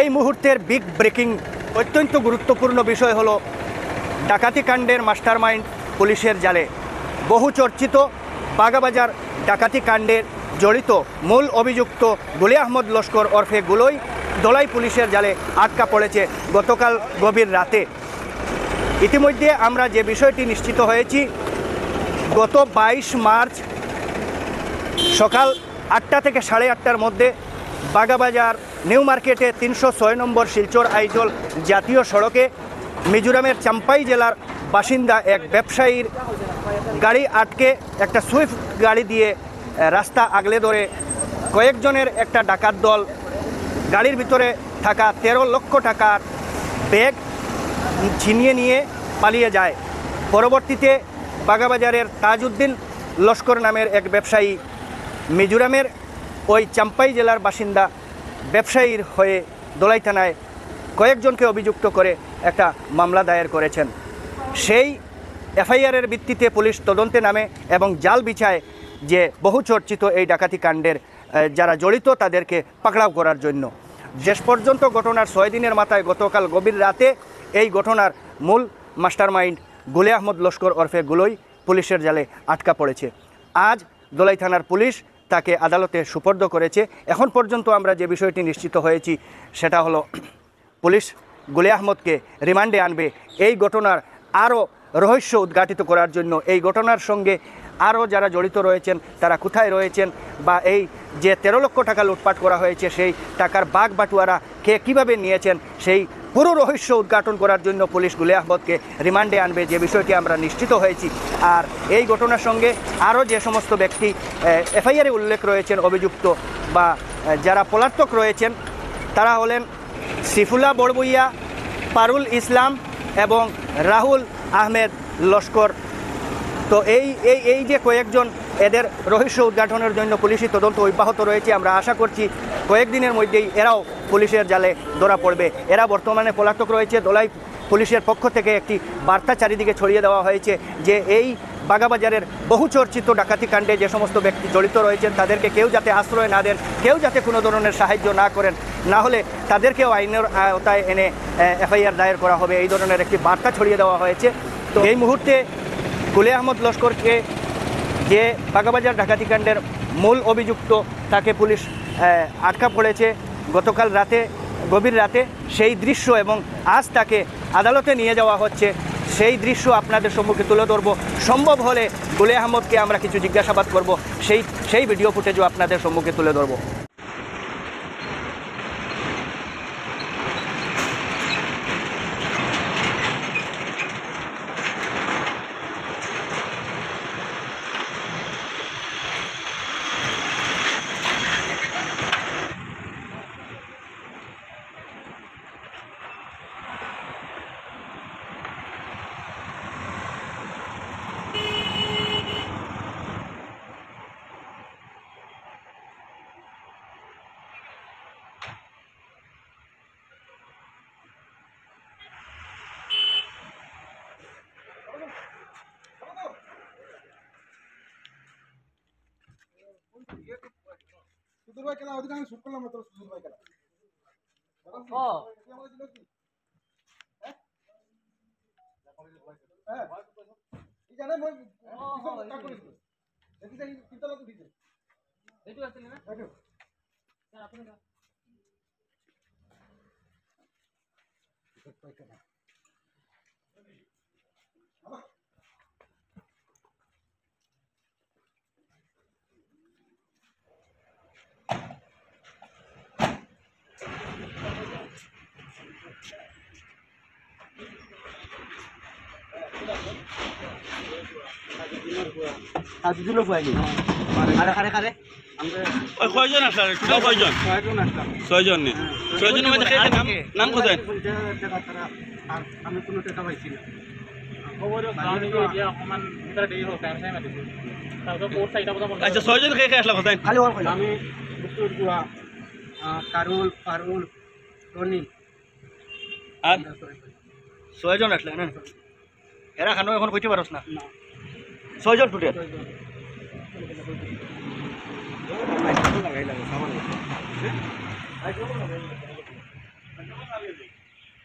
এই মুহূর্তের big breaking অত্যন্ত গুরুত্বপূর্ণ বিষয় হলো ডাকাতি কাণ্ডের মাস্টারমাইন্ড পুলিশের জালে। বহু চর্চিত বাগাবাজার ডাকাতি কাণ্ডে জড়িত মূল অভিযুক্ত গুলি আহমদ লস্কর ওরফে গুলোই দলাই পুলিশের জালে আটকা পড়েছে গতকাল গভীর রাতে। ইতিমধ্যে আমরা যে বিষয়টি নিশ্চিত হয়েছি, গত 22 মার্চ সকাল 8টা থেকে 8:30টার মধ্যে বাগাবাজার নিউ মার্কেটে 306 নম্বর শিলচর আইজল জাতীয় সড়কে মিজোরামের চাম্পাই জেলার বাসিন্দা এক ব্যবসায়ীর গাড়ি আটকে একটা সুইফট গাড়ি দিয়ে রাস্তা আগলে ধরে কয়েকজনের একটা ডাকাত দল গাড়ির ভিতরে থাকা 13 লক্ষ টাকার ব্যাগ ছিনিয়ে নিয়ে পালিয়ে যায়। পরবর্তীতে বাগাবাজারের তাজউদ্দিন লস্কর নামের এক ব্যবসায়ী মিজোরামের ওই চাম্পাই জেলার বাসিন্দা ব্যবসায়ীর হয়ে দলাই থানায় কয়েকজনকে অভিযুক্ত করে একটা মামলা দায়ের করেছেন। সেই এফআইআরের ভিত্তিতে পুলিশ তদন্তে নামে এবং জাল বিছায় যে বহু চর্চিত এই ডাকাতি কাণ্ডের যারা জড়িত তাদেরকে পাকড়াও করার জন্য। শেষ পর্যন্ত ঘটনার 6 দিনের মাথায় গতকাল গভীর রাতে এই ঘটনার মূল মাস্টারমাইন্ড গুলি আহমদ লস্কর ওরফে গুলোই পুলিশের জালে আটকা পড়েছে। আজ দলাই থানার পুলিশ তাকে আদালতে সুপর্দ করেছে। এখন পর্যন্ত আমরা যে বিষয়টি নিশ্চিত হয়েছি সেটা হলো পুলিশ গুলি আহমদকে রিমান্ডে আনবে এই ঘটনার আরও রহস্য উদ্ঘাটিত করার জন্য। এই ঘটনার সঙ্গে আরও যারা জড়িত রয়েছেন তারা কোথায় রয়েছেন, বা এই যে 13 লক্ষ টাকা লুটপাট করা হয়েছে সেই টাকার বাগ বাটুয়ারা কে কীভাবে নিয়েছেন, সেই পুরো রহস্য উদ্ঘাটন করার জন্য পুলিশ গুলি আহমদকে রিমান্ডে আনবে যে বিষয়টি আমরা নিশ্চিত হয়েছি। আর এই ঘটনার সঙ্গে আরও যে সমস্ত ব্যক্তি এফআইআরে উল্লেখ রয়েছেন অভিযুক্ত বা যারা পলাতক রয়েছেন তারা হলেন সিফুল্লাহ বড়বুইয়া, পারুল ইসলাম এবং রাহুল আহমেদ লস্কর। তো এই যে কয়েকজন, এদের রহস্য উদ্ঘাটনের জন্য পুলিশি তদন্ত অব্যাহত রয়েছে। আমরা আশা করছি কয়েকদিনের মধ্যেই এরাও পুলিশের জালে ধরা পড়বে। এরা বর্তমানে পলাতক রয়েছে। দলাই পুলিশের পক্ষ থেকে একটি বার্তা চারিদিকে ছড়িয়ে দেওয়া হয়েছে যে এই বাগাবাজারের বহু চর্চিত ডাকাতি কাণ্ডে যে সমস্ত ব্যক্তি জড়িত রয়েছেন তাদেরকে কেউ যাতে আশ্রয় না দেন, কেউ যাতে কোনো ধরনের সাহায্য না করেন, না হলে তাদেরকেও আইনের আওতায় এনে এফআইআর দায়ের করা হবে, এই ধরনের একটি বার্তা ছড়িয়ে দেওয়া হয়েছে। তো এই মুহূর্তে গুলি আহমদ লস্করকে, যে বাগাবাজার ডাকাতি কাণ্ডের মূল অভিযুক্ত, তাকে পুলিশ আটকা পড়েছে গতকাল রাতে, গভীর রাতে। সেই দৃশ্য এবং আজ তাকে আদালতে নিয়ে যাওয়া হচ্ছে, সেই দৃশ্য আপনাদের সম্মুখে তুলে ধরবো। সম্ভব হলে গুলি আহমদকে আমরা কিছু জিজ্ঞাসাবাদ করব, সেই ভিডিও ফুটেজও আপনাদের সম্মুখে তুলে ধরবো। সুদূর ভাই খেলা ওদিকে আমি শুট করলাম না, তোর সুদূর ভাই খেলা জানে মই কাট করেছিল দেখি যাই তিনতলা তো দিছে এইটো আছিল না এইটো স্যার আপনি না আজদিনও পাইনি। আরে আরে ওই কয়জন আসলে টোটাল কয়জন? ছয়জন নি? ছয়জনের মধ্যে কে নাম নাম কোথায়? আমি কোনো টাকা পাইছি না। আচ্ছা, ছয়জন কে কে আসলে কোথায়? আমি বুকুর গুয়া, কারুল, পারুল, টনি আর 6 জন আসলে না? এরা খানো এখন কইতে পারছ না? 6 জন টোটাল। লাগাই লাগে সামান যায়